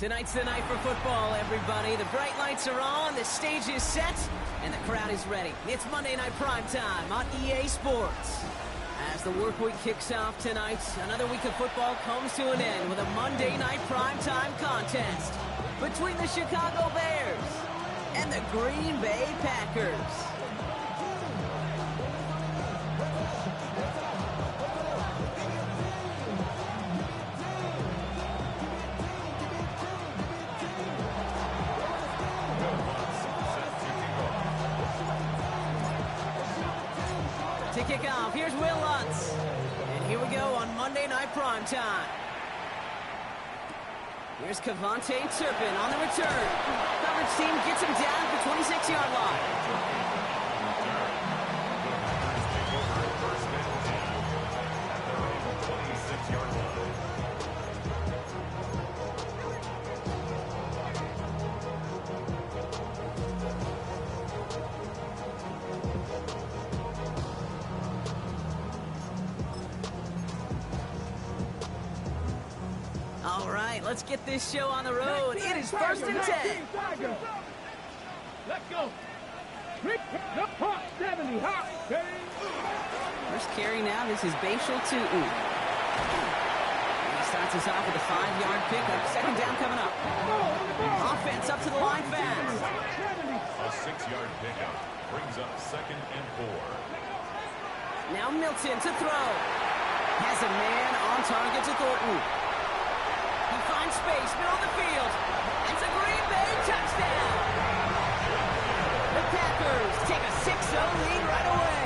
Tonight's the night for football, everybody. The bright lights are on, the stage is set, and the crowd is ready. It's Monday Night Primetime on EA Sports. As the work week kicks off tonight, another week of football comes to an end with a Monday Night Primetime contest between the Chicago Bears and the Green Bay Packers. To kick off, here's Will Lutz. And here we go on Monday Night Primetime. Here's Cavante Turpin on the return. Coverage team gets him down at the 26-yard line. All right, let's get this show on the road. It is 1st and 10. Let's go. 70. First carry now. This is Bashal Tutin. He starts us off with a 5-yard pickup. Second down coming up. Offense up to the line fast. A 6-yard pickup brings up 2nd and 4. Now Milton to throw. Has a man on target to Thornton. He finds space, middle of the field. It's a Green Bay touchdown. The Packers take a 6-0 lead right away.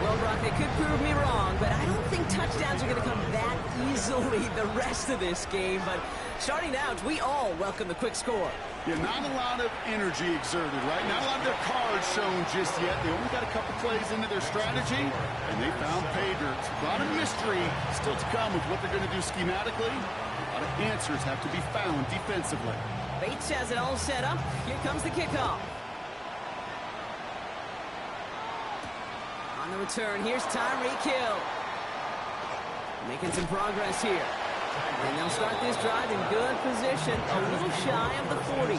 Well, Brock, they could prove me wrong, but I don't think touchdowns are going to come that easily the rest of this game. But starting out, we all welcome the quick score. Yeah, not a lot of energy exerted, right? Not a lot of their cards shown just yet. They only got a couple plays into their strategy, and they found pay dirt. A lot of mystery still to come with what they're going to do schematically. A lot of answers have to be found defensively. Bates has it all set up. Here comes the kickoff. On the return, here's Tyreek Hill. Making some progress here. And they'll start this drive in good position, a little shy of the 40.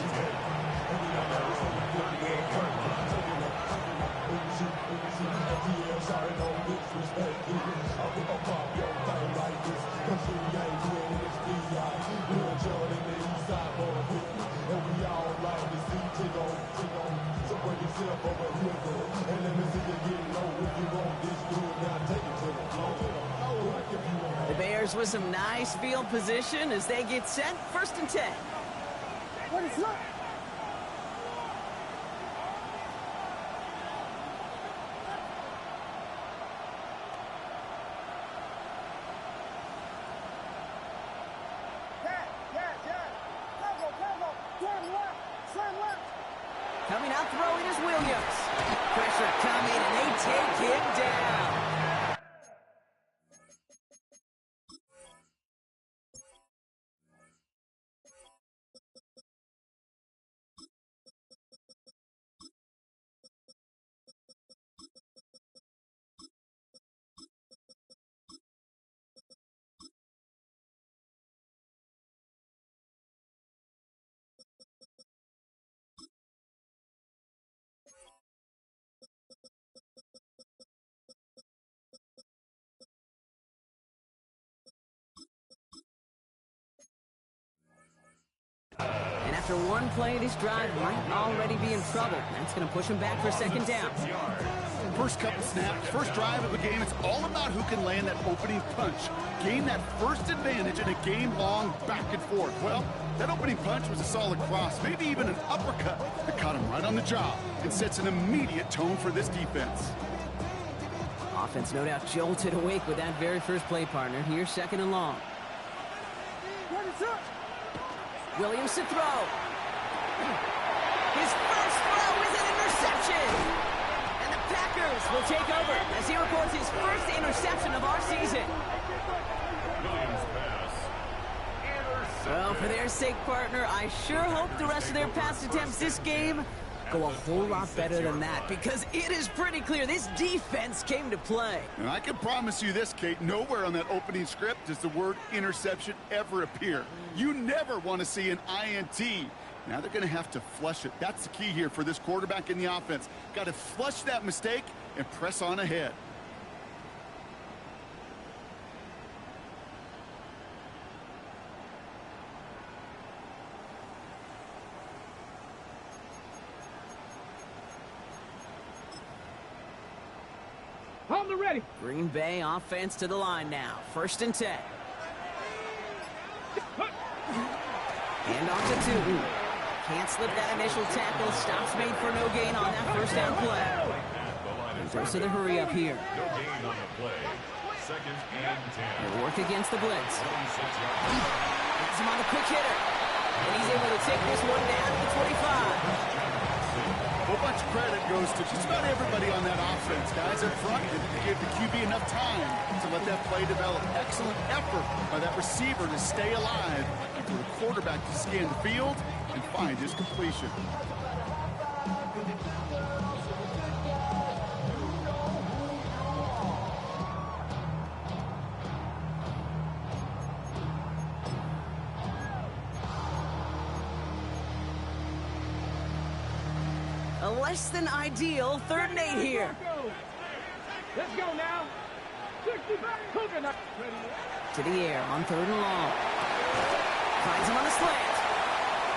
The Bears with some nice field position as they get set. 1st and 10. What is up? Coming out throwing is Williams. Pressure coming, and they take him down. And after one play, this drive might already be in trouble. That's going to push him back for 2nd down. First couple snaps, first drive of a game, it's all about who can land that opening punch. Gain that first advantage in a game-long back and forth. Well, that opening punch was a solid cross, maybe even an uppercut that caught him right on the job and sets an immediate tone for this defense. Offense no doubt jolted awake with that very first play, partner. Here's 2nd and long. What is up? Williams to throw. His first throw is an interception. And the Packers will take over as he records his first interception of our season. Williams pass. Well, for their sake, partner, I sure hope the rest of their pass attempts this game go a whole lot better than that, because it is pretty clear this defense came to play. And I can promise you this, Kate, nowhere on that opening script does the word interception ever appear. You never want to see an INT. Now they're going to have to flush it. That's the key here for this quarterback in the offense. Got to flush that mistake and press on ahead. On the ready. Green Bay offense to the line now. 1st and 10. Hand off to Tootin. Can't slip that initial tackle. Stops made for no gain on that 1st down play. Goes to the hurry up here. No gain on the play. 2nd and 10. They work against the blitz. Gets him on the quick hitter. And he's able to take this one down to the 25. A whole bunch of credit goes to just about everybody on that offense. Guys up front, they gave the QB enough time to let that play develop. Excellent effort by that receiver to stay alive, and for the quarterback to scan the field and find his completion. A less than ideal 3rd and 8 here. Let's go now. 65 coconut. To the air on 3rd and long. Finds him on the slant.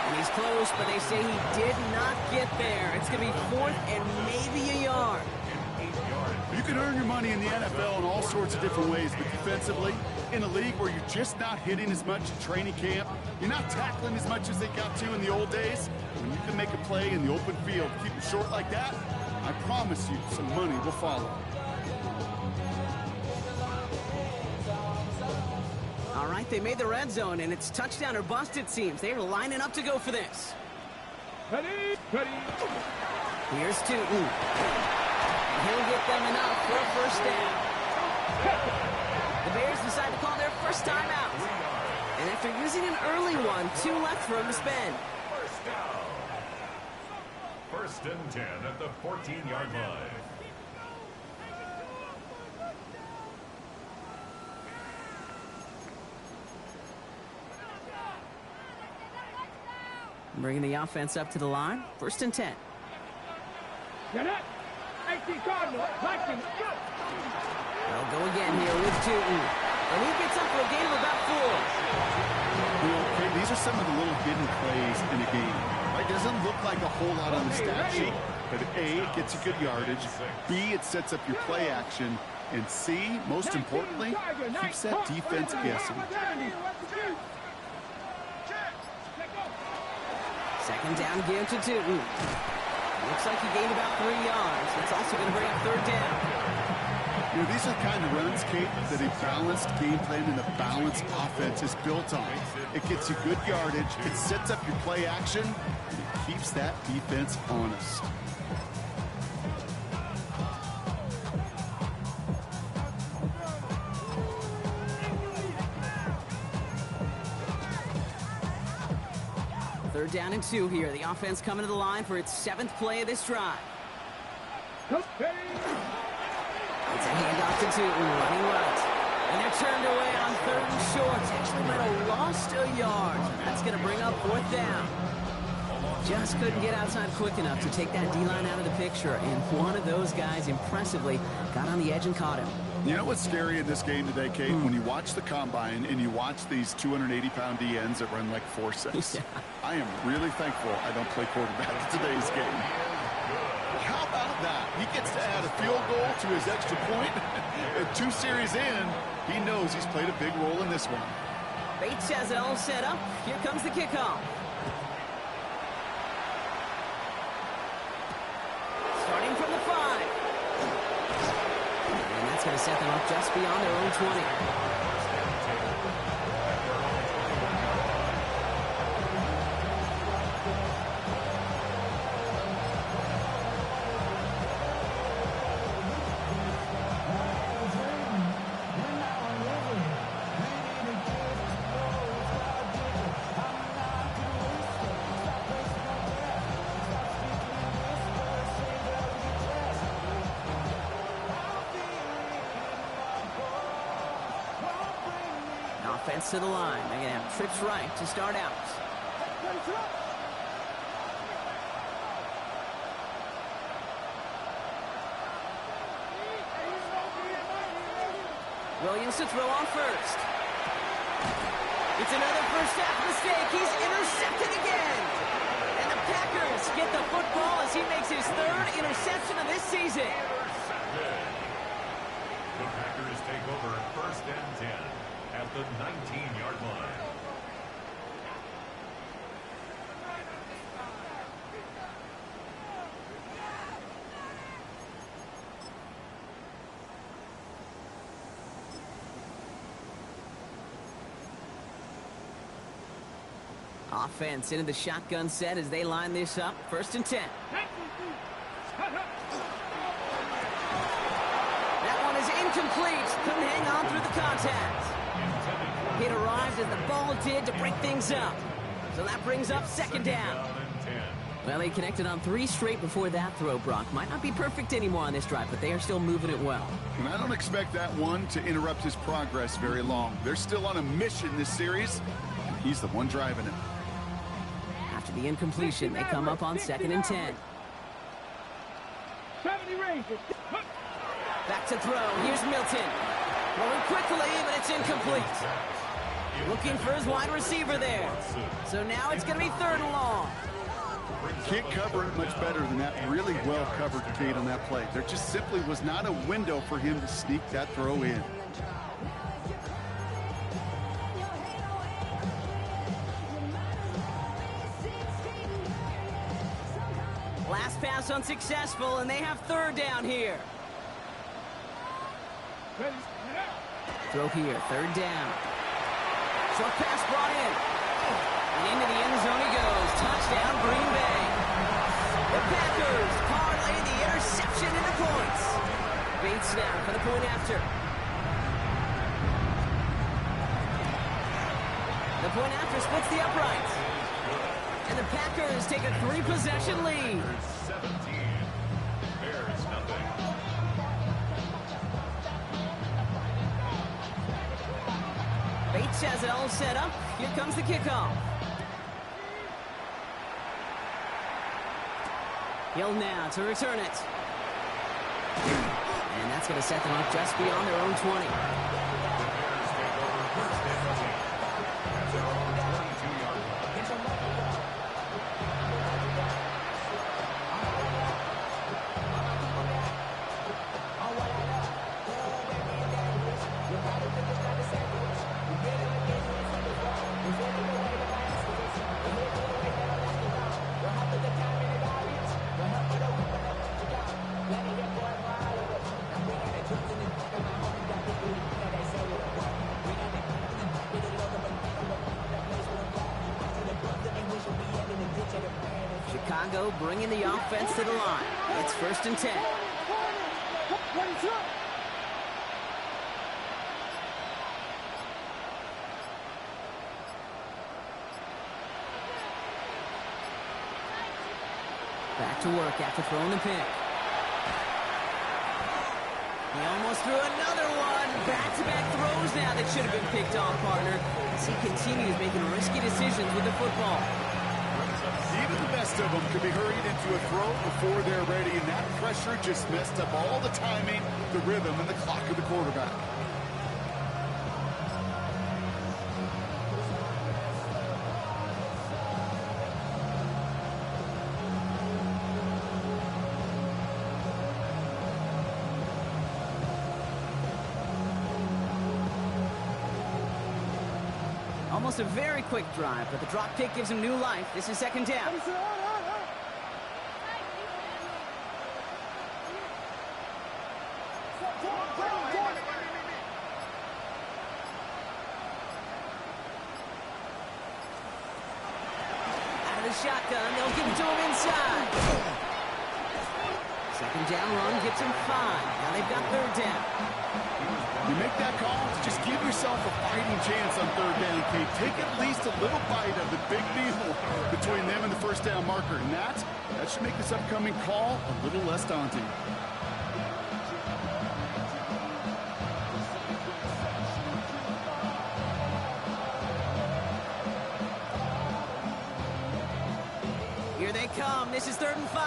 And he's close, but they say he did not get there. It's going to be 4th and maybe a yard. You can earn your money in the NFL in all sorts of different ways, but defensively, in a league where you're just not hitting as much in training camp, you're not tackling as much as they got to in the old days, when you can make a play in the open field, keep it short like that, I promise you some money will follow. All right, they made the red zone, and it's touchdown or bust, it seems. They're lining up to go for this. Ready. Here's Tootin. He'll get them enough for a 1st down. The Bears decide to call their first timeout. And after using an early one, 2 left for him to spend. 1st and 10 at the 14-yard line. Bringing the offense up to the line. 1st and 10. Get it. 18 Cardinal. Liking. They'll go again here with Tootin. And he gets up for a gain of about 4. You know, okay, these are some of the little hidden plays in a game. Right? It doesn't look like a whole lot on the stat sheet, but A, it gets you good yardage. B, it sets up your play action. And C, most importantly, keeps that defense guessing. 2nd down give to Tootin. Looks like he gained about 3 yards. That's also going to bring up 3rd down. You know, these are the kind of runs, Kate, that a balanced game plan and a balanced offense is built on. It gets you good yardage, it sets up your play action, and it keeps that defense honest. Third down and 2 here. The offense coming to the line for its 7th play of this drive. It's a handoff to Tootin, running right. And they're turned away on 3rd and short. Actually might have lost a yard. That's going to bring up 4th down. Just couldn't get outside quick enough to take that D-line out of the picture. And one of those guys impressively got on the edge and caught him. You know what's scary in this game today, Kate? When you watch the combine and you watch these 280-pound DNs that run like 4.6. Yeah. I am really thankful I don't play quarterback in today's game. How about that? He gets to add a field goal to his extra point. And 2 series in, he knows he's played a big role in this one. Bates has it all set up. Here comes the kickoff. Starting from the 5. And that's going to set them up just beyond their own 20. offense to the line. They're going to have trips right to start out. Williams to throw on first. It's another first half mistake. He's intercepted again. And the Packers get the football as he makes his third interception of this season. Intercepted. The Packers take over first and 10 at the 19-yard line. Offense into the shotgun set as they line this up. First and 10. That one is incomplete. Couldn't hang on through the contact. It arrived as the ball did to break things up. So that brings up second down. Well, he connected on 3 straight before that throw, Brock. Might not be perfect anymore on this drive, but they are still moving it well. And I don't expect that one to interrupt his progress very long. They're still on a mission this series, and he's the one driving it. After the incompletion, they come up on second and 10. 70 ranges. Back to throw. Here's Milton. Throwing quickly, but it's incomplete. Looking for his wide receiver there. So now it's going to be third and long. Can't cover it much better than that. Really well covered Kate on that play. There just simply was not a window for him to sneak that throw in. Last pass unsuccessful, and they have third down here. Throw here, third down. Short pass brought in. And into the end zone he goes. Touchdown, Green Bay. The Packers parlay the interception into points. Bates now for the point after. The point after splits the uprights. And the Packers take a 3-possession lead. 17. Bears nothing. Bates has it all set up. Here comes the kickoff. Hill now to return it. And that's going to set them up just beyond their own 20. The Bears take over first and 10 at their own 22-yard line. Chicago bringing the offense to the line. It's first and 10. Back to work after throwing the pick. He almost threw another one. Back-to-back throws now that should have been picked off, partner. As he continues making risky decisions with the football. Even the best of them could be hurried into a throw before they're ready, and that pressure just messed up all the timing, the rhythm, and the clock of the quarterback. Almost a very quick drive, but the drop kick gives him new life. This is second down. Out of the shotgun, they'll give it to him inside. Second down run gets him 5. Now they've got third down. You make that call, just give yourself a fighting chance on third down, Kate. Take at least a little bite of the big deal between them and the first down marker. And that should make this upcoming call a little less daunting. Here they come. This is 3rd and 5.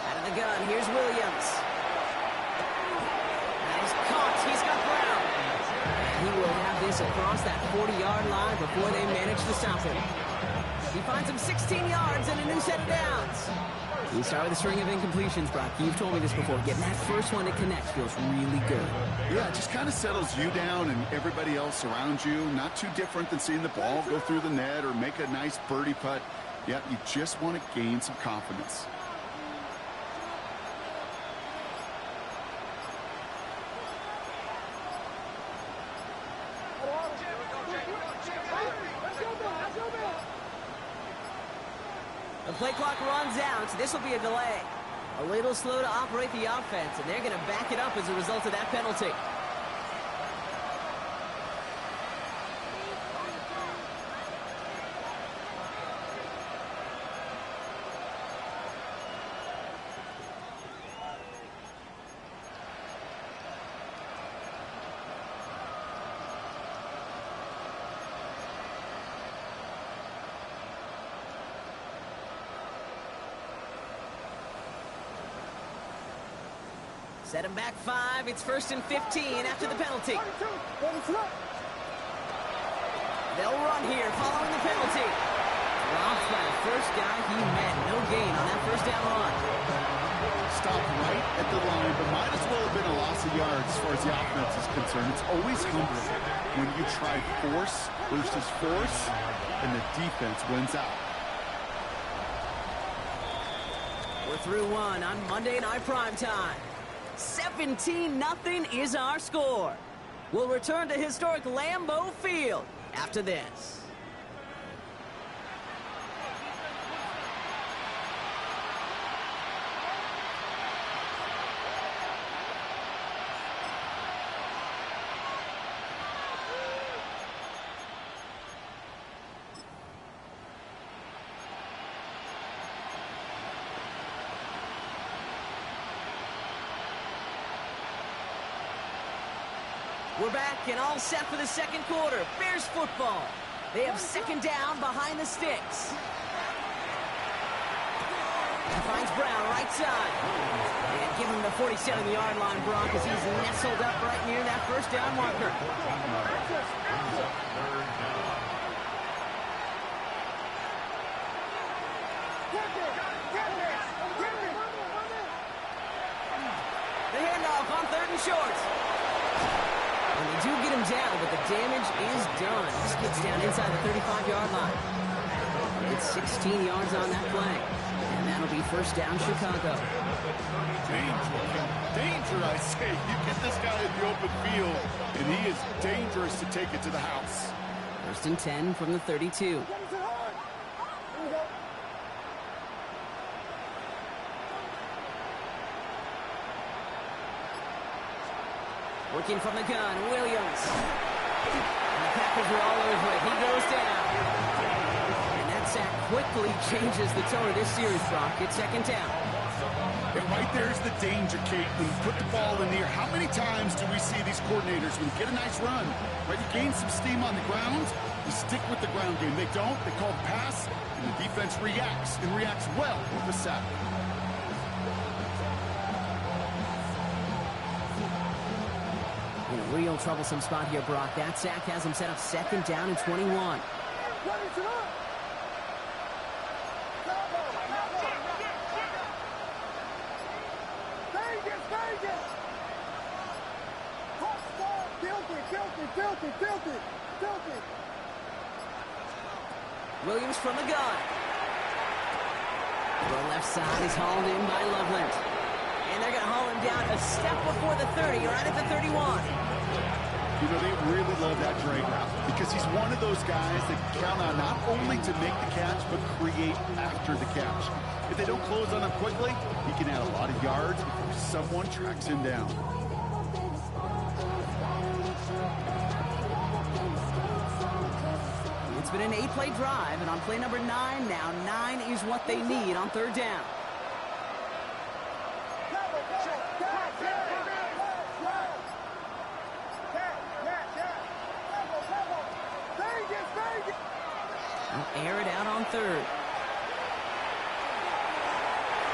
Out of the gun, here's Williams. And he's caught. He's got Brown. And he will have this across that 40-yard line before they manage to stop him. He finds him 16 yards and a new set of downs. We start with a string of incompletions, Brock. You've told me this before. Getting that first one to connect feels really good. Yeah, it just kind of settles you down and everybody else around you. Not too different than seeing the ball go through the net or make a nice birdie putt. Yeah, you just want to gain some confidence. The play clock runs out, so this will be a delay. A little slow to operate the offense, and they're going to back it up as a result of that penalty. Set him back 5. It's 1st and 15 after the penalty. They'll run here following the penalty. Dropped by the first guy he met. No gain on that first down run. Stopped right at the line, but might as well have been a loss of yards as far as the offense is concerned. It's always humbling when you try force versus force, and the defense wins out. We're through one on Monday Night Primetime. 17-0 is our score. We'll return to historic Lambeau Field after this. We're back and all set for the second quarter. Bears football. They have 2nd down behind the sticks. And finds Brown right side. And give him the 47-yard line, Brock, as he's nestled up right near that first down marker. The handoff on 3rd and short. And they do get him down, but the damage is done. This gets down inside the 35-yard line. It's 16 yards on that play. And that'll be 1st down Chicago. Danger, I say. You get this guy in the open field, and he is dangerous to take it to the house. 1st and 10 from the 32. Working from the gun, Williams. And the Packers are all over it. He goes down. And that sack quickly changes the tone of this series, Brock. It's 2nd down. And right there's the danger, Kate. When you put the ball in the air, how many times do we see these coordinators, when you get a nice run, right, you gain some steam on the ground, you stick with the ground game. They don't, they call the pass, and the defense reacts, and reacts well with the sack. In a real troublesome spot here, Brock. That sack has him set up 2nd down and 21. Williams from the gun. The left side is hauled in by Loveland. And they're going to haul him down a step before the 30, right at the 31. You know, they really love that drag route because he's one of those guys that count on not only to make the catch, but create after the catch. If they don't close on him quickly, he can add a lot of yards before someone tracks him down. It's been an 8-play drive, and on play number 9 now, 9 is what they need on 3rd down. third.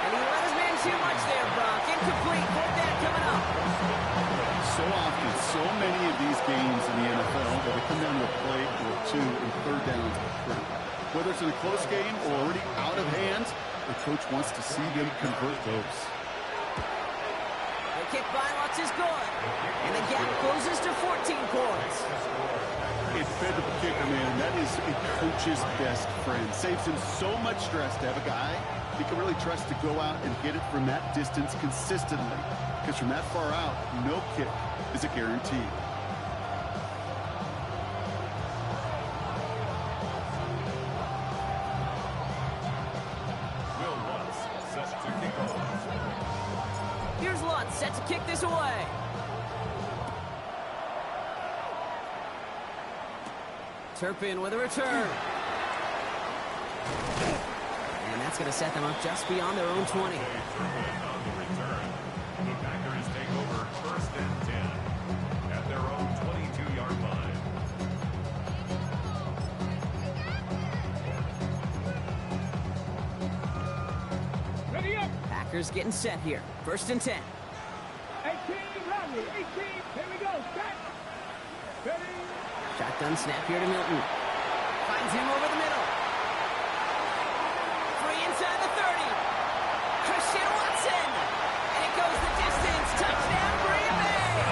And he let his man too much there, Brock. Incomplete. Fourth down coming up. So often, so many of these games in the NFL, where they come down to a play or two and third downs are critical. Whether it's in a close game or already out of hand, the coach wants to see them convert those. The kick by Lutz is good. And the gap closes to 14 points. Dependable kicker, man. That is a coach's best friend. Saves him so much stress to have a guy he can really trust to go out and get it from that distance consistently. Because from that far out, no kick is a guarantee. Will Lutz set to kick off. Here's Lutz set to kick this away. Turpin with a return. And that's going to set them up just beyond their own 20. On the return, the Packers take over first and 10 at their own 22-yard line. Ready up. Packers getting set here. First and 10. 18, Romney. 18. Here we go. Back. Ready. Shotgun snap here to Milton. Finds him over the middle. Free inside the 30. Christian Watson. And it goes the distance. Touchdown, Green Bay.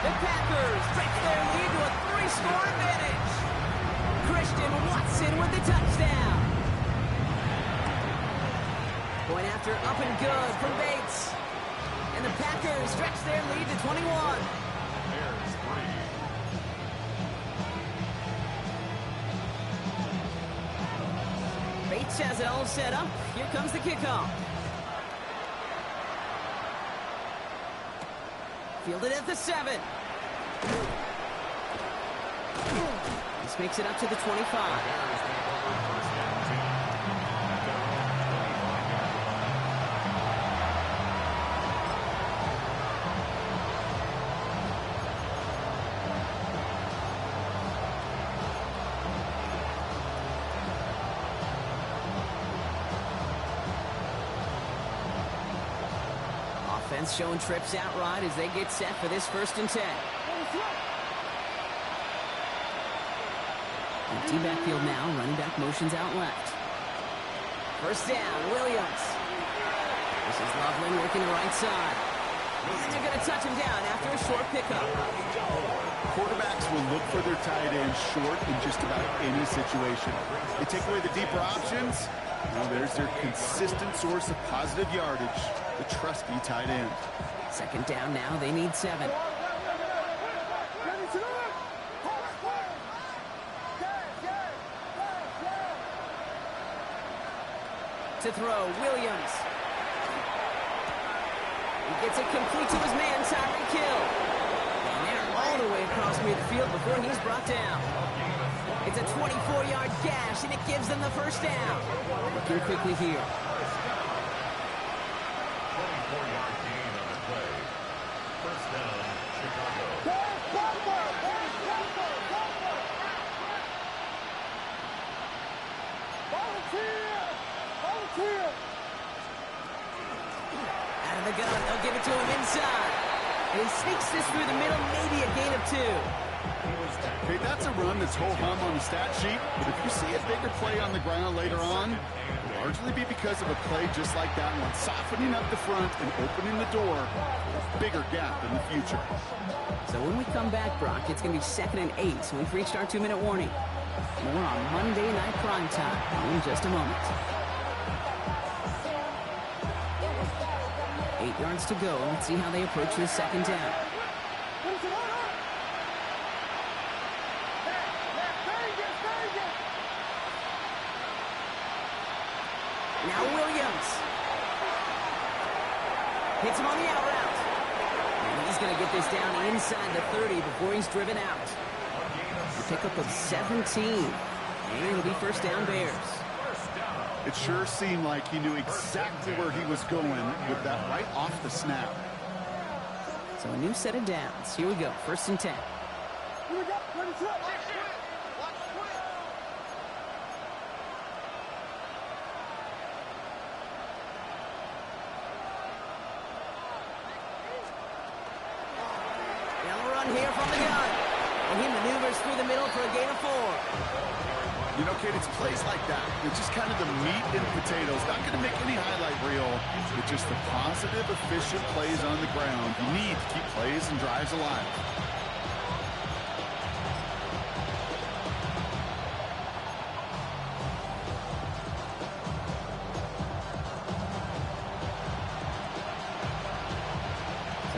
The Packers stretch their lead to a 3-score advantage. Christian Watson with the touchdown. Point after up and good from Bates. And the Packers stretch their lead to 21. Bears 3. Bates has it all set up. Here comes the kickoff. Fielded at the 7. This makes it up to the 25. Offense showing trips out right as they get set for this first and 10. Empty backfield now. Running back motions out left. First down, Williams. This is Loveland working the right side. And they're going to touch him down after a short pickup. Quarterbacks will look for their tight end short in just about any situation. They take away the deeper options. Now there's their consistent source of positive yardage, the trusty tight end. Second down now. They need 7. To throw, Williams. He gets it complete to his man, Tyreek Hill. And they're all the way across midfield before he's brought down. It's a 24-yard gash, and it gives them the first down. Looking quickly here. 24-yard gain on the play. First down, Chicago. Out of the gun, they'll give it to him inside. And he sneaks this through the middle, maybe a gain of 2. Okay, that's a run that's ho-hum on the stat sheet, but if you see a bigger play on the ground later on, it'll largely be because of a play just like that one, softening up the front and opening the door for a bigger gap in the future. So when we come back, Brock, it's going to be 2nd and 8, so we've reached our 2-minute warning. More on Monday Night Primetime in just a moment. 8 yards to go. Let's see how they approach this second down. Now Williams. Hits him on the out route. And he's going to get this down inside the 30 before he's driven out. A pickup of 17. And it'll be first down Bears. It sure seemed like he knew exactly where he was going with that right off the snap. So a new set of downs. Here we go. First and 10. They'll run here from the gun. And he maneuvers through the middle for a gain of 4. You know, kid, it's plays like that. It's just kind of the meat and potatoes. Not going to make any highlight reel. It's just the positive, efficient plays on the ground. You need to keep plays and drives alive.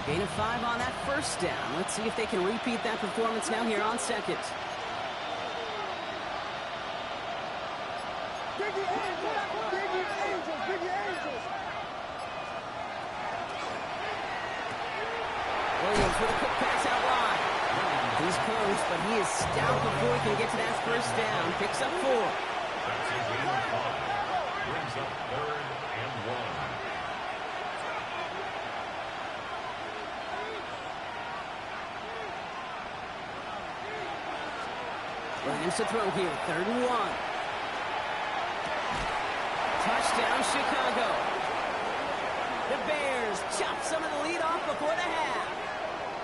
Gain of 5 on that first down. Let's see if they can repeat that performance now here on second. Williams with a quick pass out wide. He's close, but he is stout before he can get to that first down. Picks up 4. That's a gain of 5. Brings up 3rd and 1. Williams to throw here, 3rd and 1. Touchdown, Chicago. The Bears chop some of the lead off before the half.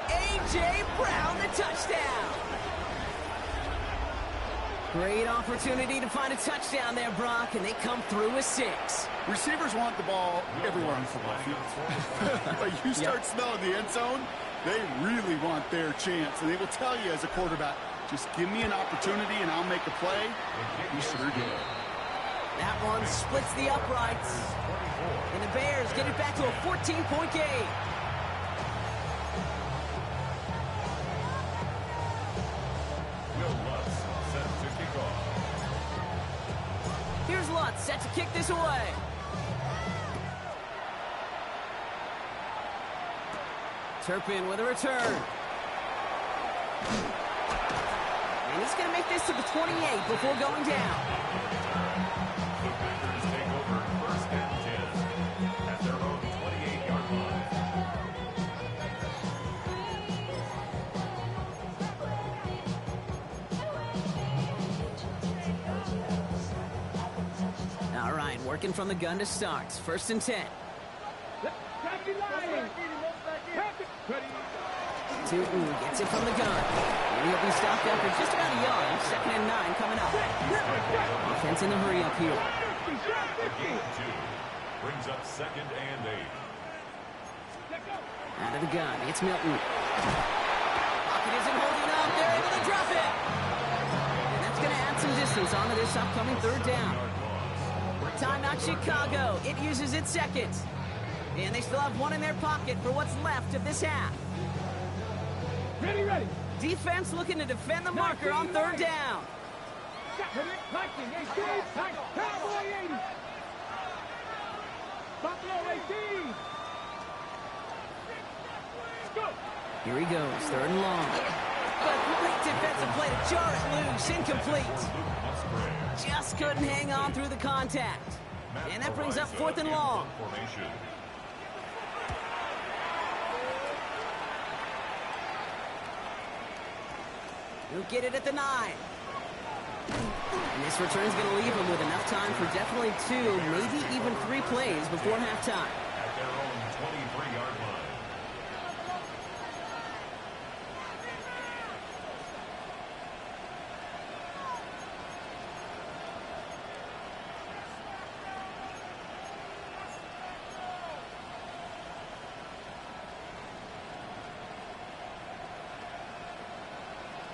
A.J. Brown, the touchdown. Great opportunity to find a touchdown there, Brock, and they come through with 6. Receivers want the ball everywhere on the football field. But you start smelling the end zone, they really want their chance. And they will tell you as a quarterback, just give me an opportunity and I'll make a play. You sure did. That one splits the uprights. And the Bears get it back to a 14-point game. Will Lutz set to kick off. Here's Lutz set to kick this away. Turpin with a return. And he's going to make this to the 28 before going down. The Packers take over 1st and 10 at their own 28-yard line. All right, working from the gun to start. 1st and 10. Tootin gets it from the gun. And he'll be stopped after just about a yard. 2nd and 9 coming up. Offense in the hurry up here. Gain of 2 brings up 2nd and 8. Out of the gun, it's Milton. Pocket isn't holding up. They're able to drop it. And that's going to add some distance onto this upcoming 3rd down. Timeout Chicago. It uses its 2nd. And they still have 1 in their pocket for what's left of this half. Ready, ready. Defense looking to defend the marker on 3rd down. Cowboy 80. Buffalo 18. Go. Here he goes, 3rd and long. But great defensive play to jar it loose, incomplete. Just couldn't hang on through the contact. And that brings up 4th and long. He'll get it at the 9. And this return's going to leave him with enough time for definitely 2, maybe even 3 plays before halftime. At their own 23-yard line.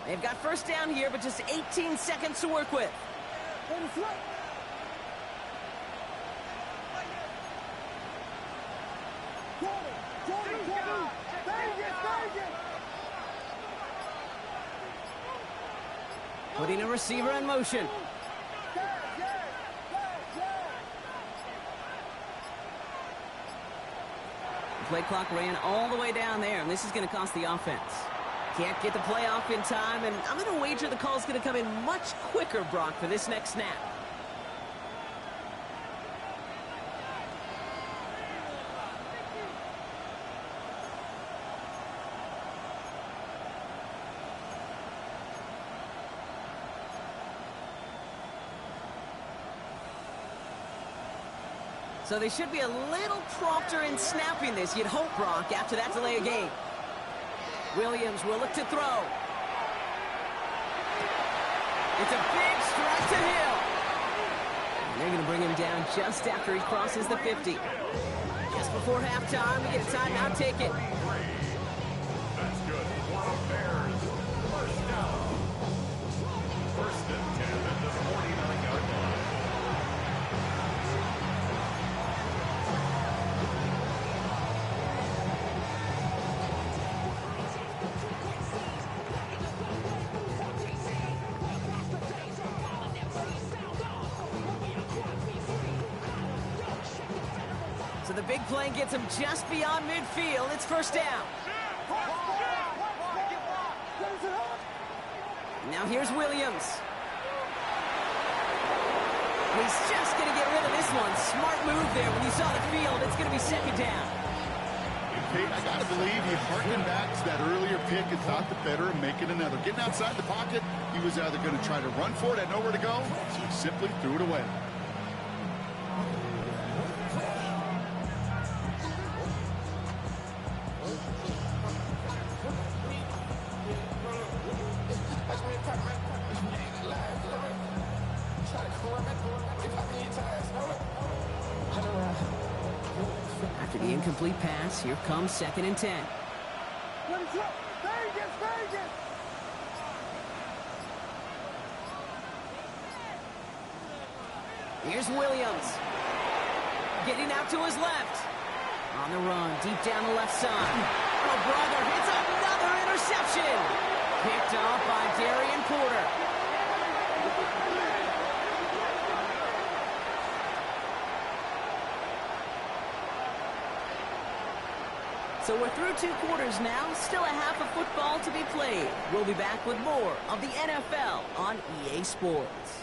They've got 1st down here, but just 18 seconds to work with. Putting a receiver in motion. The play clock ran all the way down there, and this is going to cost the offense. Can't get the play off in time, and I'm going to wager the call's going to come in much quicker, Brock, for this next snap. So they should be a little prompter in snapping this, you'd hope, Brock, after that delay of game. Williams will look to throw. It's a big strike to Hill. And they're going to bring him down just after he crosses the 50. Just before halftime, we get a timeout. Take it. That's good for the Bears. First down. First and 10 at the 49-yard line. So the big play gets him just beyond midfield. It's first down. Now here's Williams. He's just going to get rid of this one. Smart move there. When you saw the field, it's going to be second down. Kate, I got to believe he harkened back to that earlier pick and thought the better of making another. Getting outside the pocket, he was either going to try to run for it, had nowhere to go, so he simply threw it away. After the incomplete pass, here comes second and 10. Here's Williams. Getting out to his left. On the run, deep down the left side. Oh, brother, hits another interception. Picked off by Darian Porter. So we're through 2 quarters now. Still a half of football to be played. We'll be back with more of the NFL on EA Sports.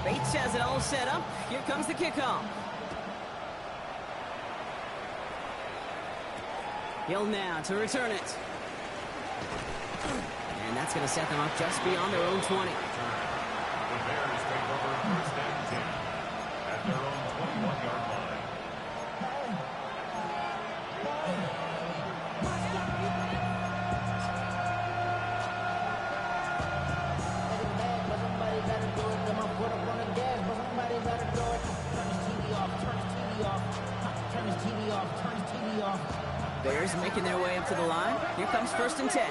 Bates has it all set up. Here comes the kickoff. Hill now to return it. And that's going to set them up just beyond their own 20. The Bears take over first and 10 at their own 21-yard line. Bears making their way up to the line. Here comes first and 10.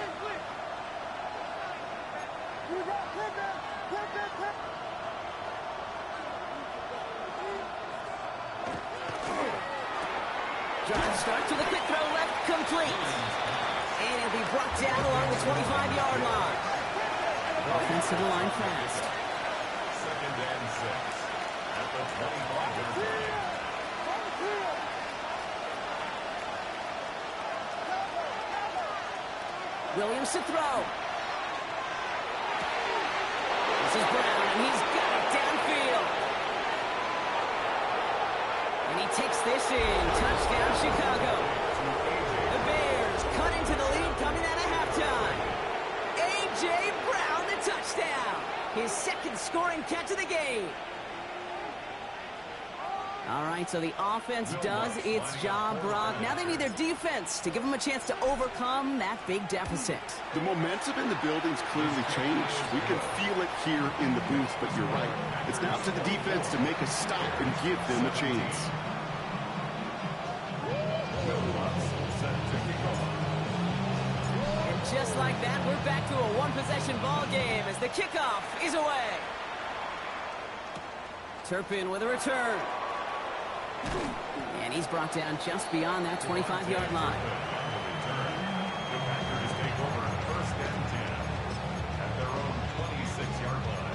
Drive starts with a quick throw left, complete. And it'll be brought down along the 25-yard line. Offense to the line fast. Second and 6 at the 25-yard line. Williams to throw. This is Brown, and he's got it downfield. And he takes this in. Touchdown, Chicago. The Bears cut into the lead coming out of halftime. A.J. Brown, the touchdown. His second scoring catch of the game. All right, so the offense does its job, Brock. Now they need their defense to give them a chance to overcome that big deficit. The momentum in the building's clearly changed. We can feel it here in the booth, but you're right. It's now up to the defense to make a stop and give them a chance. And just like that, we're back to a one-possession ball game as the kickoff is away. Turpin with a return. And he's brought down just beyond that 25-yard line. The Packers take over first and 10 at their own 26-yard line.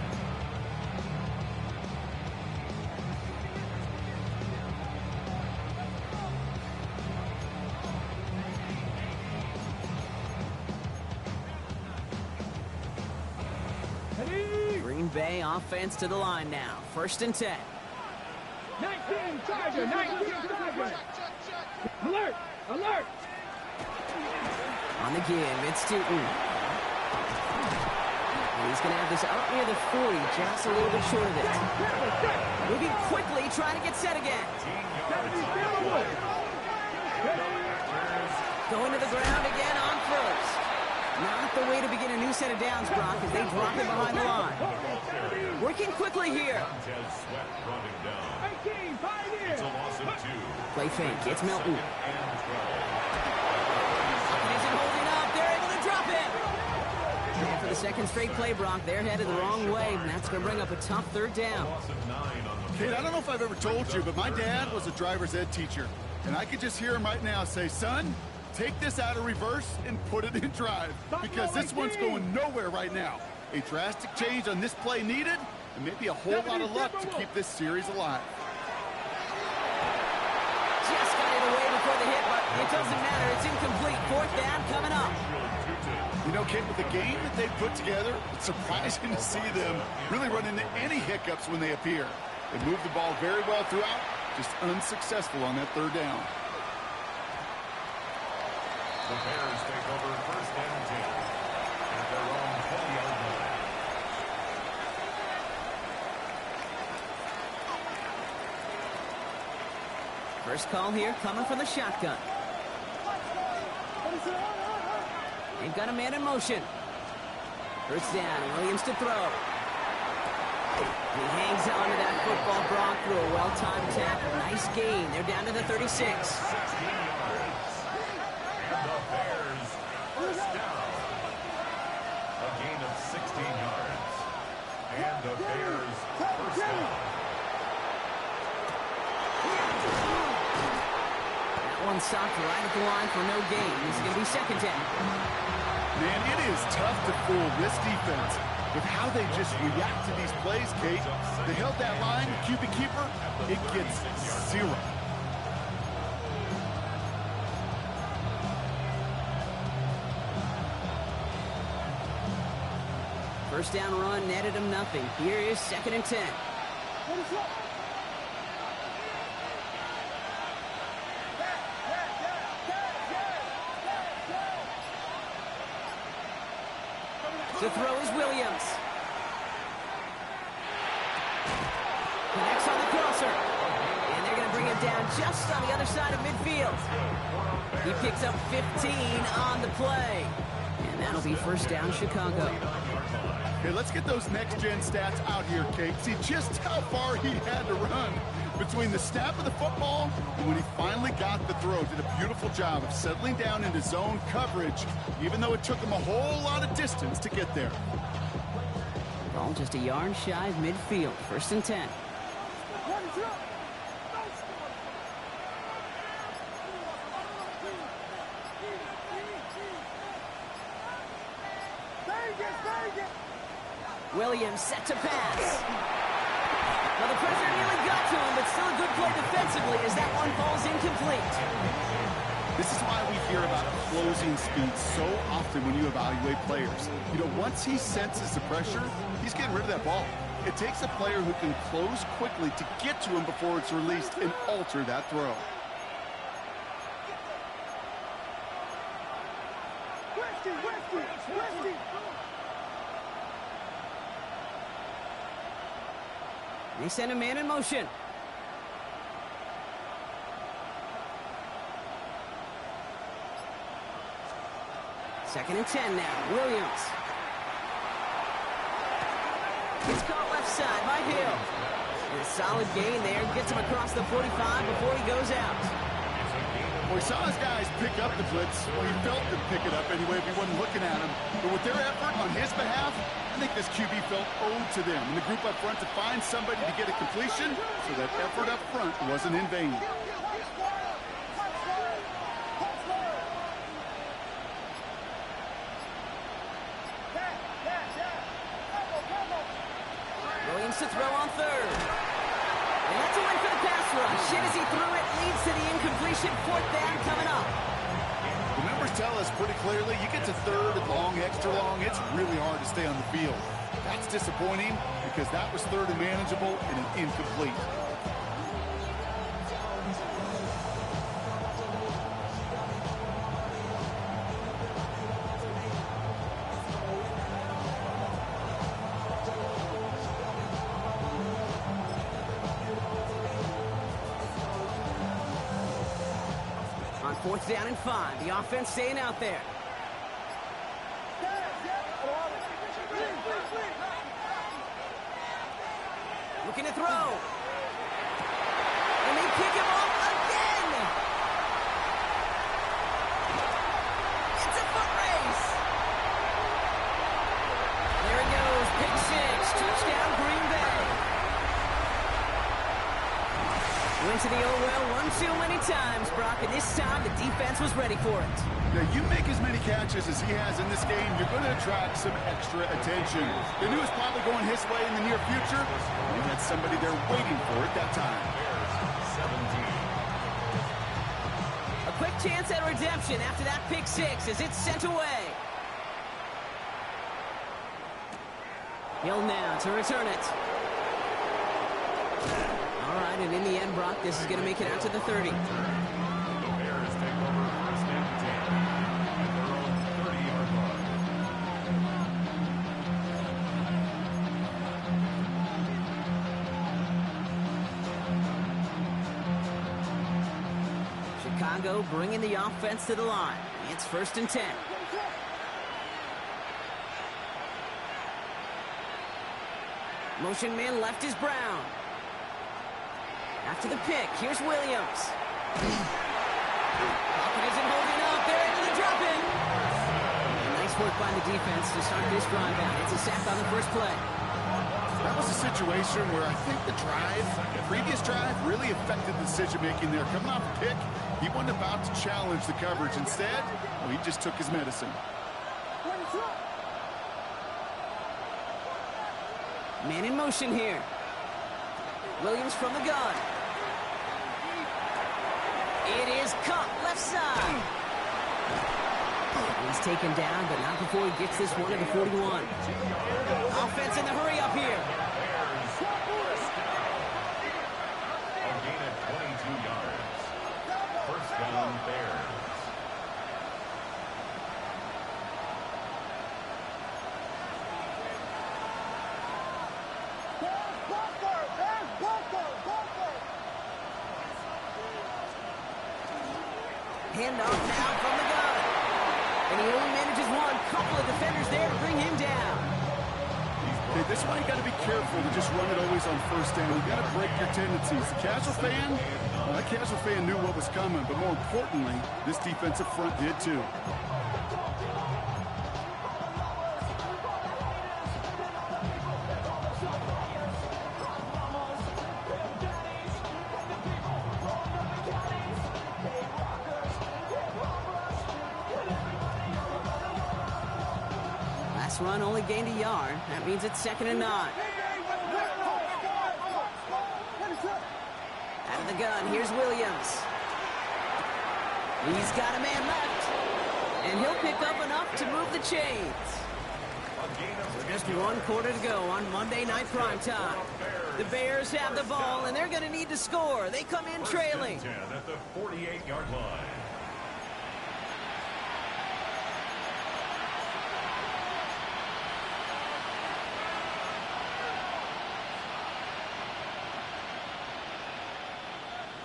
Green Bay offense to the line now. 1st and 10. 19 Charger, 19 Charger. Alert, alert. On the give, it's Tootin. And he's going to have this out near the 40, just a little bit short of it. Moving quickly, trying to get set again. Going to the ground again on 1st. Not the way to begin a new set of downs, Brock, as they drop it behind the line. Working quickly here. Play fake. It's Milton. It isn't holding up. They're able to drop it. And for the 2nd straight play, Brock, they're headed the wrong way, and that's going to bring up a tough 3rd down. Kate, I don't know if I've ever told you, but my dad was a driver's ed teacher. And I could just hear him right now say, son, take this out of reverse and put it in drive. Because this one's going nowhere right now. A drastic change on this play needed, and maybe a whole lot of luck to keep this series alive. Just got it away before the hit, but it doesn't matter. It's incomplete. 4th down coming up. You know, Kate, with the game that they put together, it's surprising to see them really run into any hiccups when they appear. They moved the ball very well throughout, just unsuccessful on that 3rd down. The Bears take over 1st and 10 at their own 20-yard line. First call here coming from the shotgun. They've got a man in motion. 1st down, Williams to throw. He hangs on to that football, Brock, through a well-timed tackle. Nice gain. They're down to the 36. 16 yards. And the Bears first down. A gain of 16 yards. And the Bears first down. That one stopped right at the line for no gain. This is going to be 2nd down. Man, it is tough to fool this defense with how they just react to these plays, Kate. They held that line, QB keeper, it gets 0. First down run netted him nothing. Here is 2nd and 10. To throw is Williams. Connects on the crosser. And they're going to bring him down just on the other side of midfield. He picks up 15 on the play. And that'll be 1st down, Chicago. Okay, let's get those next-gen stats out here, Kate. See just how far he had to run between the snap of the football and when he finally got the throw. Did a beautiful job of settling down into zone coverage, even though it took him a whole lot of distance to get there. Ball just a yard shy of midfield. 1st and 10. Williams set to pass. Well, the pressure nearly got to him, but still a good play defensively as that one falls incomplete. This is why we hear about closing speed so often when you evaluate players. You know, once he senses the pressure, he's getting rid of that ball. It takes a player who can close quickly to get to him before it's released and alter that throw. They send a man in motion. Second and 10 now. Williams. It's caught left side by Hill. And a solid gain there. Gets him across the 45 before he goes out. Well, he saw his guys pick up the blitz. Well, he felt them pick it up anyway if he wasn't looking at him. But with their effort on his behalf, I think this QB felt owed to them. And the group up front to find somebody to get a completion, so that effort up front wasn't in vain. Williams to throw on 3rd. And that's a win for the pass rush. And as he threw it, leads to the incompletion. 4th down coming up. The numbers tell us pretty clearly, you get to 3rd and long, extra long, it's really hard to stay on the field. That's disappointing because that was third and manageable and an incomplete. On 4th down and 5, the offense staying out there. Looking to throw. And they pick him off again. It's a foot race. There it goes. Pick 6. Touchdown, Green Bay. Went to the old well one too many times, Brock, and this time the defense was ready for it. Now, you make as many catches as he has in this game, you're going to attract some extra attention. They knew it was probably going his way in the near future, and he had somebody there waiting for it that time. A quick chance at redemption after that pick 6 as it's sent away. Hill now to return it. All right, and in the end, Brock, this is going to make it out to the 30. The Bears take over first and 10 at their own 30-yard line. Chicago bringing the offense to the line. It's 1st and 10. Motion man left is Brown. After the pick, here's Williams. Pocket isn't holding up. They're into the drop-in. Nice work by the defense to start this drive out. It's a sack on the first play. That was a situation where I think the previous drive, really affected the decision-making there. Coming off the pick, he wasn't about to challenge the coverage. Instead, well, he just took his medicine. Man in motion here. Williams from the gun. It is cut left side. He's taken down, but not before he gets this one to the 41. Offense in the hurry up here. A gain of 22 yards. First down, Bears. Handoff now from the gun. And he only manages one. Couple of defenders there to bring him down. Okay, this is why you got to be careful to just run it always on first down. You got to break your tendencies. The casual fan, well, that casual fan knew what was coming, but more importantly, this defensive front did too. Last run only gained a yard. That means it's 2nd and 9. Out of the gun, here's Williams. He's got a man left. And he'll pick up enough to move the chains. So just 1 quarter to go on Monday Night Primetime. The Bears have the ball, and they're going to need to score. They come in trailing. 10 at the 48-yard line.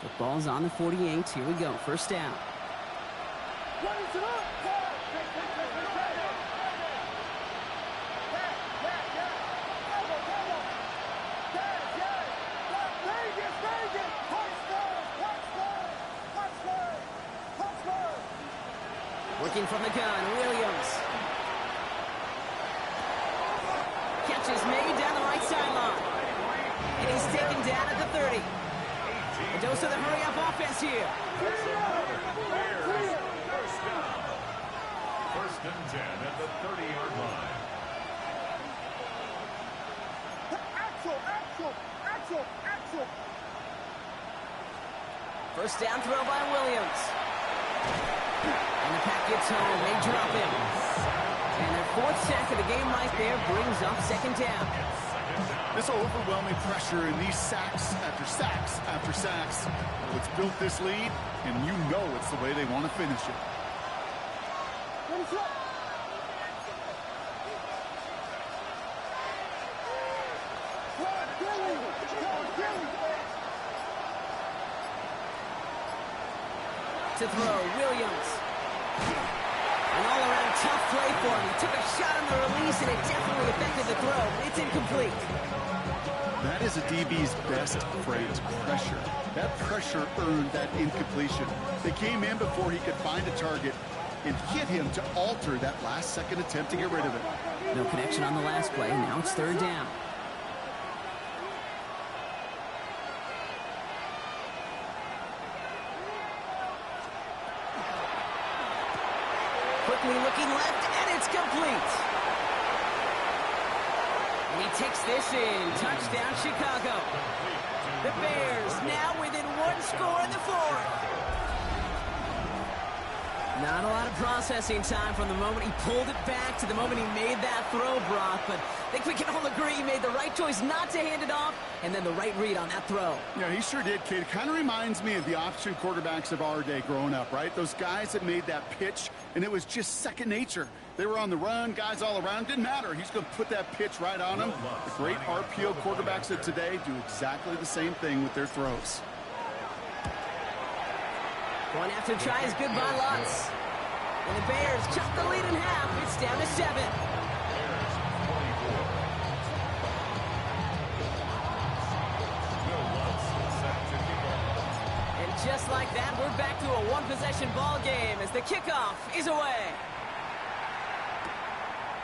The ball's on the 48. Here we go. First down. Working from the gun, Williams. Catch is made down the right sideline. And he's taken down at the 30. A dose of the hurry-up offense here. First down. First and 10 at the 30-yard line. First down throw by Williams. And the pack gets home. They drop him. And their 4th sack of the game right there brings up 2nd down. This overwhelming pressure and these sacks after sacks after sacks, well, it's built this lead, and you know it's the way they want to finish it. To throw, Williams. An all-around tough play for him. He took a shot on the release, and it definitely affected the throw. It's incomplete. That is a DB's best friend, pressure. That pressure earned that incompletion. They came in before he could find a target and hit him to alter that last-second attempt to get rid of it. No connection on the last play. Now it's 3rd down. Quickly looking left, and it's complete. And he takes this in. Touchdown, Chicago. The Bears now within 1 score in the 4th. Not a lot of processing time from the moment he pulled it back to the moment he made that throw, Brock. But I think we can all agree he made the right choice not to hand it off, and then the right read on that throw. Yeah, he sure did, kid. It kind of reminds me of the option quarterbacks of our day growing up, right? Those guys that made that pitch, and it was just second nature. They were on the run, guys all around. Didn't matter. He's going to put that pitch right on them. The great RPO quarterbacks of today do exactly the same thing with their throws. Going after try is good by Lutz. And the Bears cut the lead in half. It's down to 7. And just like that, we're back to a one-possession ball game as the kickoff is away.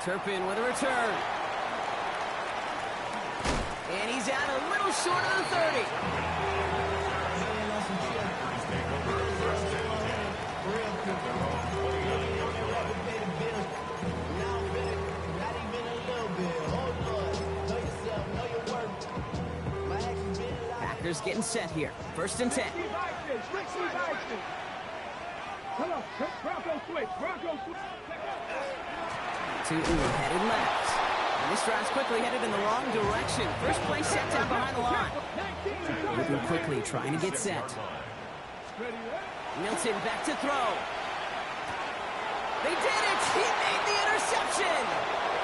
Turpin with a return. And he's out a little short of the 30. Packers getting set here. 1st and 10. Come on, Bronco switch, Bronco switch. Headed left. And this drive's quickly headed in the wrong direction. First play set down behind the line. Moving quickly, trying to get set. Milton back to throw. They did it! He made the interception!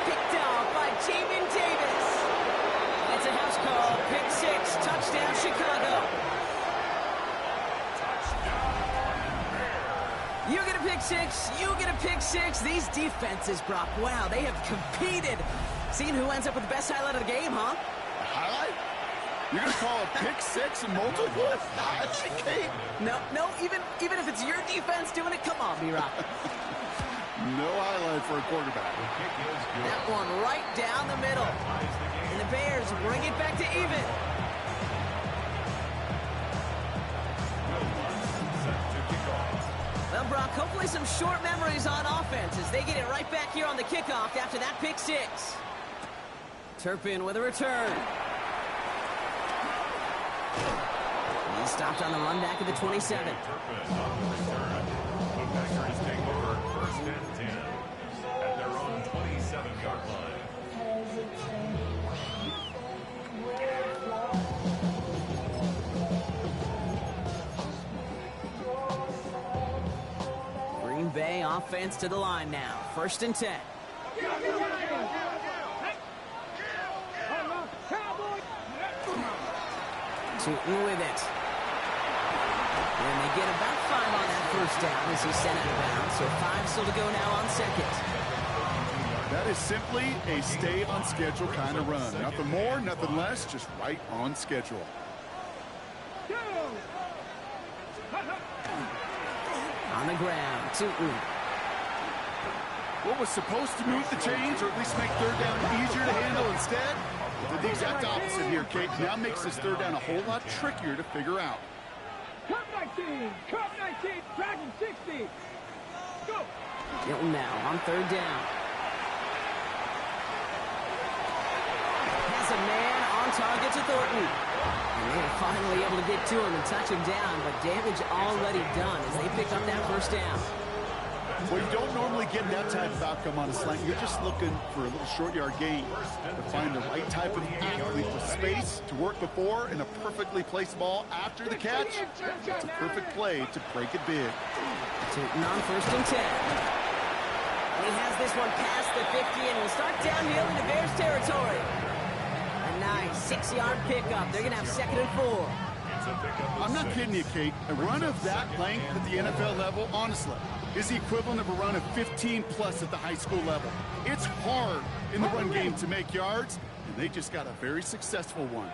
Picked off by Jamin Davis. It's a house call. Pick 6. Touchdown, Chicago. You get a pick 6. You get a pick 6. These defenses, Brock, wow, they have competed. Seeing who ends up with the best highlight of the game, huh? Highlight? You're going to call a pick 6 and multiple? No, even if it's your defense doing it, come on, B-Rock. No highlight for a quarterback. That one right down the middle. And the Bears bring it back to even. Well, Brock, hopefully some short memories on offense as they get it right back here on the kickoff after that pick 6. Turpin with a return. He's stopped on the run back at the 27. Turpin on the return. The Packers take over 1st and 10 at their own 27-yard line. Green Bay offense to the line now. 1st and 10. Tootin with it. And they get about 5 on that 1st down as he's sent out of bounds. So 5 still to go now on 2nd. That is simply a stay on schedule kind of run. Nothing more, nothing less, just right on schedule. On the ground, Tootin. What was supposed to move the chains, or at least make 3rd down easier to handle instead, did the exact opposite here, Kate. Now makes this 3rd down a whole lot trickier to figure out. Cut 19, Dragon 60. Go. Hilton now on 3rd down. Has a man on target to Thornton. And they're finally able to get to him and touch him down, but damage already done as they pick up that 1st down. Well, you don't normally get that type of outcome on a slant. You're just looking for a little short yard gain to find the right type of athlete with space to work before and a perfectly placed ball after the catch. It's a perfect play to break it big. Tootin on 1st and 10. And he has this one past the 50 and will start downhill into Bears territory. A nice 6-yard pickup. They're going to have 2nd and 4. I'm not kidding you, Kate. A run of that length at the NFL level, honestly, is the equivalent of a run of 15-plus at the high school level. It's hard in the run game to make yards, and they just got a very successful one.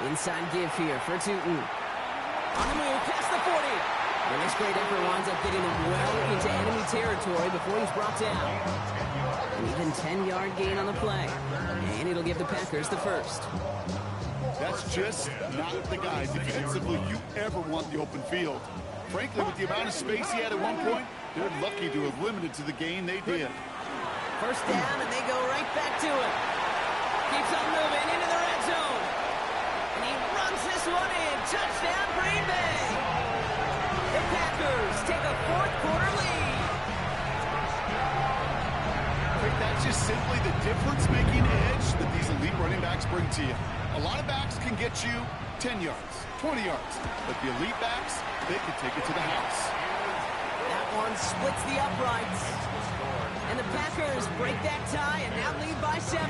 Inside give here for Tootin. On the move, past the 40. And this great effort winds up getting him well into enemy territory before he's brought down. An even 10-yard gain on the play. And it'll give the Packers the 1st. That's just not the guy defensively you ever want the open field. Frankly, with the amount of space he had at one point, they're lucky to have limited to the gain they did. 1st down, and they go right back to it. Keeps on moving into the red zone. And he runs this one in. Touchdown, Green Bay. The Packers take a 4th-quarter lead. I think that's just simply the difference-making edge that these elite running backs bring to you. A lot of backs can get you 10 yards, 20 yards, but the elite backs, they can take it to the house. That one splits the uprights. And the Packers break that tie and now lead by 7.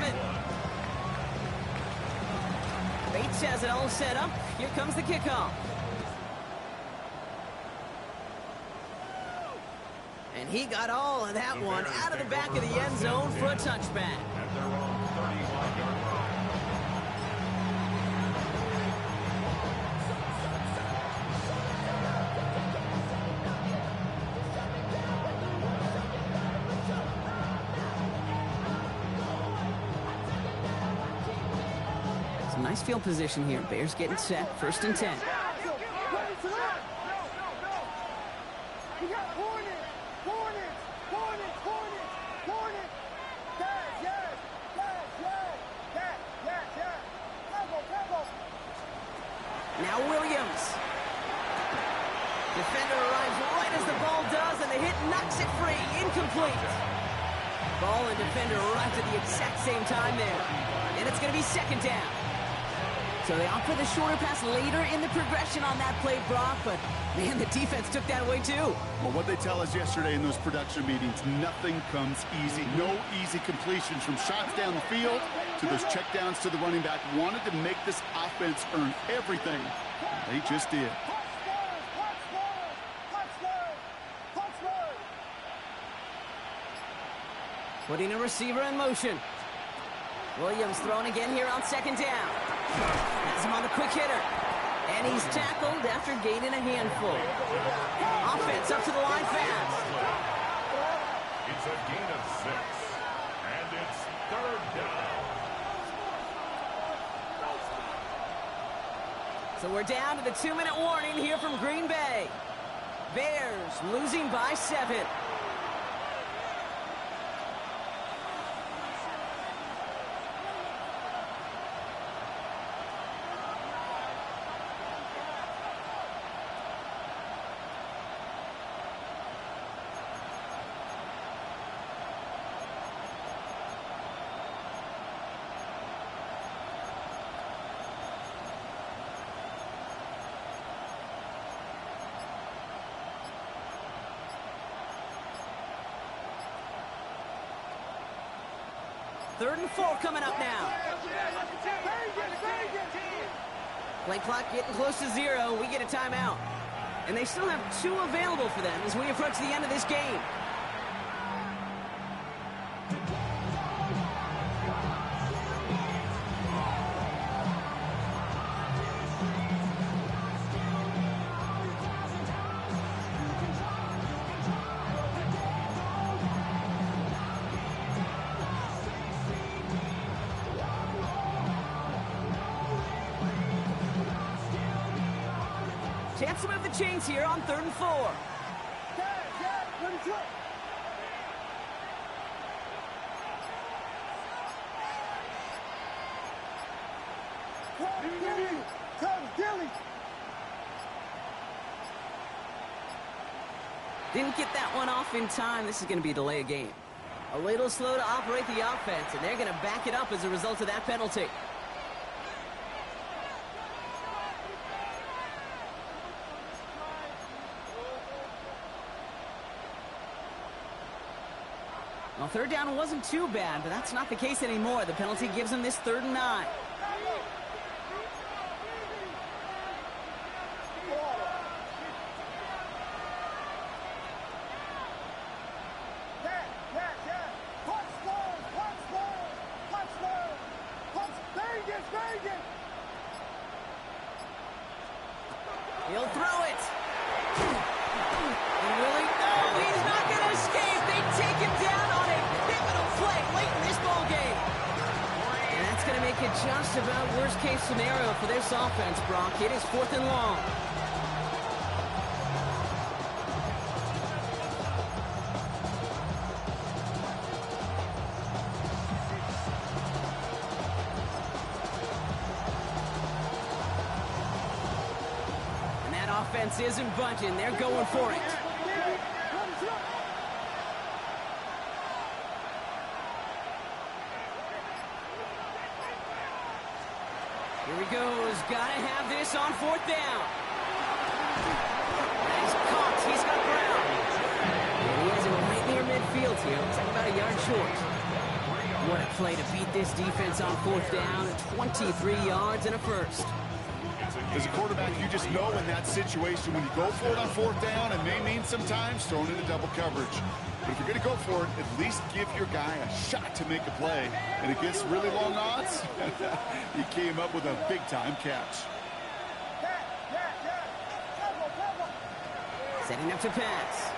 Bates has it all set up. Here comes the kickoff. And he got all of that one out of the back of the end zone for a touchback. At their own 31-yard line. Some nice field position here. Bears getting set. 1st and 10. Now Williams. Defender arrives right as the ball does, and the hit knocks it free. Incomplete. Ball and defender arrived at the exact same time there. And it's going to be 2nd down. So they opt for the shorter pass later in the progression on that play, Brock, but man, the defense took that away too. Well, what they tell us yesterday in those production meetings, nothing comes easy. No easy completions from shots down the field to those checkdowns to the running back. Wanted to make this offense earn everything. They just did. Putting a receiver in motion. Williams thrown again here on 2nd down. Has him on the quick hitter. And he's tackled after gaining a handful. Offense up to the line fast. It's a gain of 6. And it's 3rd down. So we're down to the 2-minute warning here from Green Bay. Bears losing by 7. Third and 4 coming up now. Play clock getting close to 0. We get a timeout. And they still have 2 available for them as we approach the end of this game. Chance to move the chains here on 3rd and 4. Didn't get that one off in time. This is going to be a delay of game. A little slow to operate the offense, and they're going to back it up as a result of that penalty. Well, third down wasn't too bad, but that's not the case anymore. The penalty gives them this 3rd and 9. He'll throw it. And will he? No, he's not going to escape. They take him down on a pivotal play late in this ball game. And that's going to make it just about worst-case scenario for this offense, Brock. It is 4th and long. Offense isn't budging. They're going for it. Here he goes. Gotta have this on 4th down. He's caught. He's got ground. And he has him right near midfield here. Looks like about a yard short. What a play to beat this defense on 4th down. 23 yards and a first. As a quarterback, you just know in that situation when you go for it on 4th down, it may mean sometimes throwing into double coverage. But if you're going to go for it, at least give your guy a shot to make a play. And against really long odds, he came up with a big-time catch. Setting up to pass.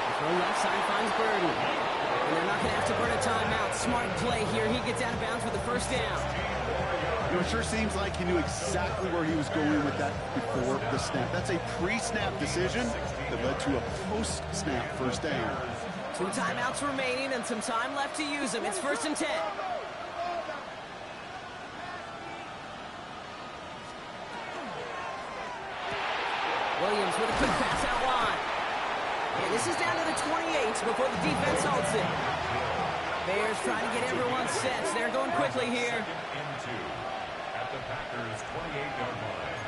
The throw left side finds Burden. And they're not going to have to burn a timeout. Smart play here. He gets out of bounds for the 1st down. You know, it sure seems like he knew exactly where he was going with that before the snap. That's a pre-snap decision that led to a post-snap 1st down. 2 timeouts remaining and some time left to use them. It's 1st and 10. Williams with a quick pass out wide. And this is down to the 28 before the defense halts it. Bears trying to get everyone set. They're going quickly here. At the Packers' 28-yard line.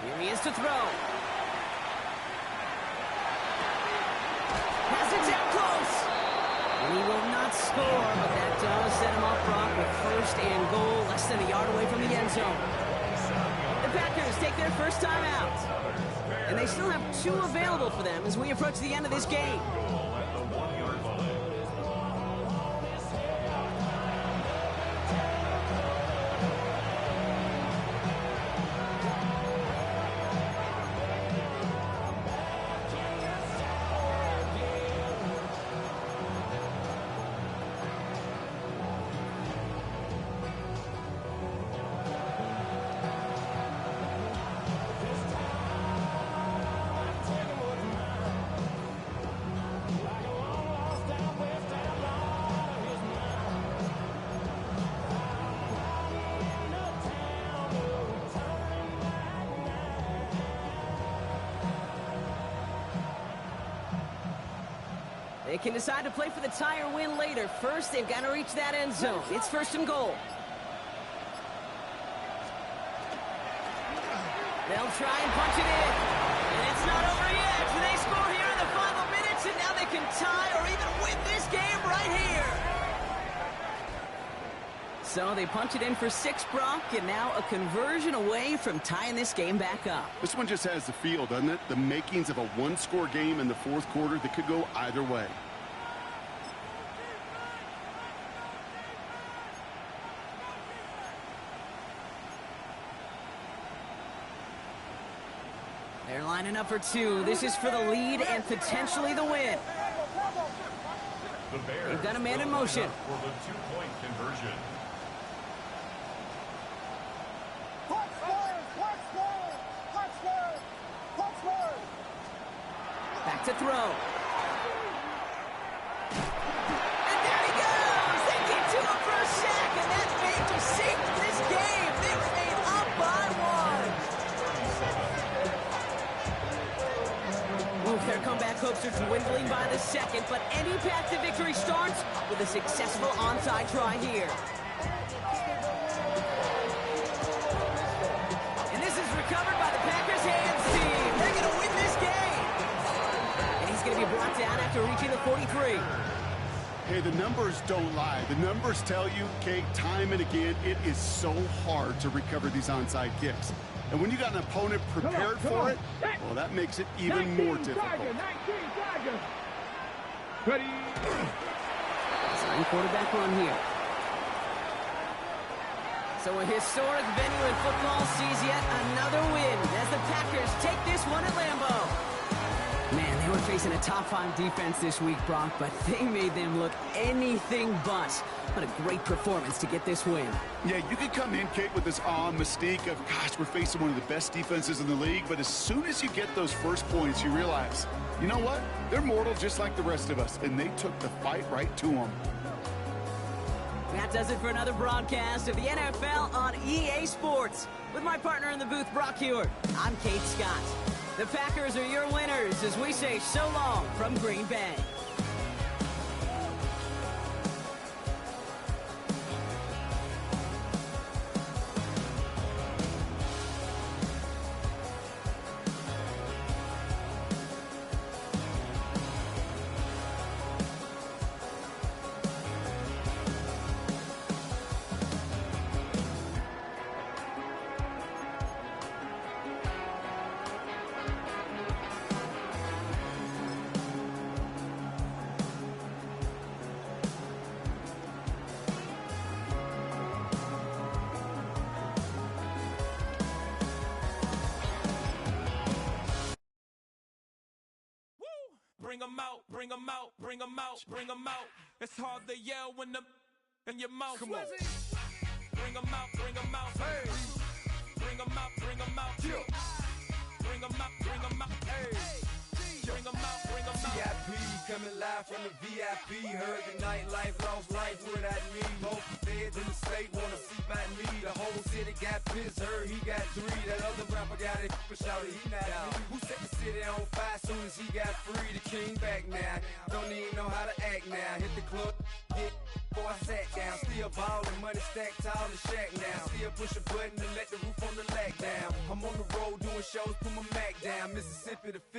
Here he is to throw. Pass it down close. And he will not score, but that does set him off, Brock, with 1st and goal, less than a yard away from the end zone. The Packers take their first time out. And they still have 2 available for them as we approach the end of this game. They can decide to play for the tie or win later. First, they've got to reach that end zone. It's 1st and goal. They'll try and punch it in. And it's not over yet. They score here in the final minutes, and now they can tie or even win this game right here. So they punch it in for 6, Brock, and now a conversion away from tying this game back up. This one just has the feel, doesn't it? The makings of a 1-score game in the 4th quarter that could go either way. They're lining up for 2. This is for the lead and potentially the win. The Bears They've got a man in motion. For the 2-point conversion. Back to throw. And there he goes! They get to him for a sack, and that may just save this game. They remain up by one. Ooh, their comeback hopes are dwindling by the second, but any path to victory starts with a successful onside try here. And this is recovered by the Packers hands team. They're going to win this game. And he's going to be brought down after reaching the 43. Hey, the numbers don't lie. The numbers tell you, Kate, time and again, it is so hard to recover these onside kicks. And when you got an opponent prepared for it, well, that makes it even more difficult. Ready. Sign quarterback run here. So a historic venue in football sees yet another win as the Packers take this one at Lambeau. Man, they were facing a top-5 defense this week, Brock, but they made them look anything but. What a great performance to get this win. Yeah, you could come in, Kate, with this mystique of, gosh, we're facing one of the best defenses in the league, but as soon as you get those first points, you realize, you know what? They're mortal just like the rest of us, and they took the fight right to them. That does it for another broadcast of the NFL on EA Sports. With my partner in the booth, Brock Hewitt, I'm Kate Scott. The Packers are your winners as we say so long from Green Bay. Bring 'em out, bring 'em out, bring 'em out, bring 'em out. It's hard to yell when the in your mouth. Come on. Bring 'em out, bring 'em out. Hey. Bring 'em out, bring 'em out. Bring 'em out, bring 'em out. Hey. Bring 'em out, bring 'em out. VIP coming live from the VIP. Heard the nightlife, lost life without me. Both feds in the state wanna see by me. The whole city got pissed, heard he got 3. That other rapper got it, but shouted he not out. Who set the city on fire soon as he got free? The king back now, don't even know how to act now. Hit the club, hit before I sat down. Still ballin', money stacked tall in shack now. Still push a button and let the roof on the lag down. I'm on the road doing shows, put my Mac down. Mississippi the 5th.